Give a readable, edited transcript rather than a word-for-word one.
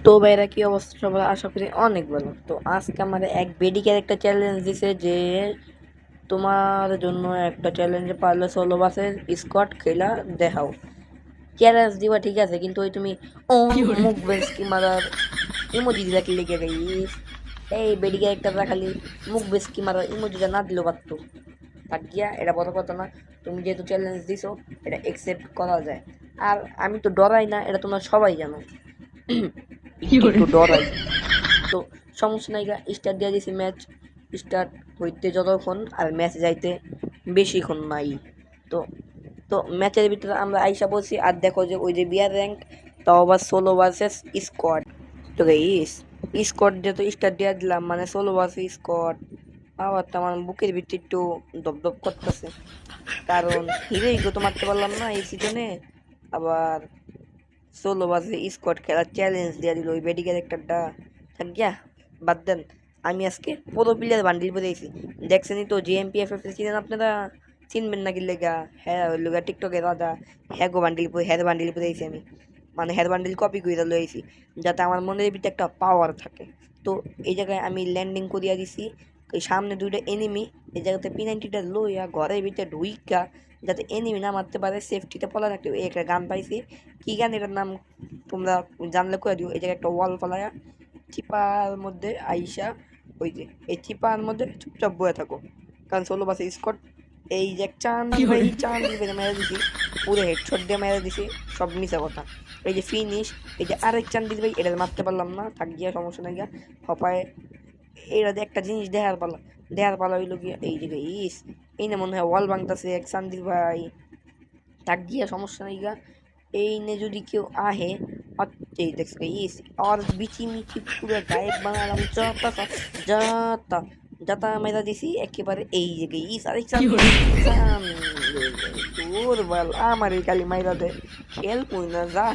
তো ভাইরা কি অবস্থা সবার, আশা করি অনেক ভালো। তো আজকে আমার এক বেডিকের একটা চ্যালেঞ্জ দিছে যে তোমার জন্য একটা চ্যালেঞ্জে পারলে 16 বাসের স্কোয়াড খেলা দেখাও। চ্যালেঞ্জ দিবা ঠিক আছে, কিন্তু ওই তুমি ও মুখ বেশ কি মারার ইমোজি দিলা কি লেগে গেছিস। এই বেডিকে একটা খালি মুখ বেশ কি মারার ইমোজিটা না দিলেও পারতো। থাক গিয়া, এটা বড় কথা না। তুমি যেহেতু চ্যালেঞ্জ দিছো, এটা একসেপ্ট করা যায়। আর আমি তো ডরাই না, এটা তোমরা সবাই জানো। একটু একটু ডরাই তো সমস্যা নাই গা। স্টার্ট দিয়ে দিয়েছি ম্যাচ। স্টার্ট হইতে যতক্ষণ আর ম্যাচ যাইতে বেশিক্ষণ নাই। তো তো ম্যাচের ভিতরে আমরা আইসা বলছি, আর দেখো যে ওই যে বিয়ার র্যাঙ্ক, তাও আবার 16 ভার্সেস স্কোয়াড। তো গাইস, স্কোয়াড দিয়ে তো স্টার্ট দিয়ে দিলাম, মানে 16 ভার্সেস স্কোয়াড। আবার তো আমার বুকের ভিতরে একটু দপদপ করতেছে, কারণ হিরোই তো মারতে পারলাম না এই সিজনে। আবার 16 বাজে স্কোয়াড খেলার চ্যালেঞ্জ দিয়ে দিল ওই বেডি ক্যারেক্টারটা। থাক গিয়া, বাদ দেন। আমি আজকে পুরো প্লেয়ার বান্ডিল পেয়েছি। দেখছেনই তো জিএমপিএফএফ চিনেন আপনারা, চিনবেন নাকি লেগা। হ্যাঁ ওই লোক টিকটকে দাদা, হ্যাঁ গো বান্ডিল হ্যাঁ বান্ডিল পেয়েছি আমি। মানে হেয়ার বান্ডিল কপি করে লইছি, যাতে আমার মনের ভিতরে একটা পাওয়ার থাকে। তো এই জায়গায় আমি ল্যান্ডিং করিয়া দিছি। এই সামনে দুইটা এনিমি, এই জায়গাতে P90টা লইয়া ঘরের ভিতরে ঢুইকা, যাতে এনিমি না মারতে পারে, সেফটিতে পলা থাকতে। এই একটা গান পাইছি, কি গান এটার নাম তোমরা জানলে করে দিও। এই জায়গায় একটা ওয়াল ফলায়া চিপার মধ্যে আইসা, ওই যে এই চিপার মধ্যে চুপচাপ বয়ে থাকো, কারণ 16 বাসে স্কট। এই যে চান দিল ভাই, চান দিল ভাই মেরে দিছি, পুরো হেডশট দিয়ে মেরে দিছি, সব মিশা কথা। এই যে ফিনিশ, এই যে আরেক চান দিল ভাই, এটা মারতে পারলাম না, থাক গিয়া সমস্যা নাই গিয়া। হপায় এটা একটা জিনিস দেখার পালা হইলো গিয়া এই যে ইস, এই না মনে হয় ওয়াল ভাঙতাছে এক চান্দির ভাই। থাক গিয়া সমস্যা নাই গা। এই নে যদি কেউ আহে, এই দেখছ ইস, আর বিচি মিচি পুরো গায়েব বানালাম, যাতা যাতা যাতা মেরা দিছি একেবারে। এই যে ইস আরেক চান তোর বল আমার এই কালি মাইরা দে, খেল কই না যা।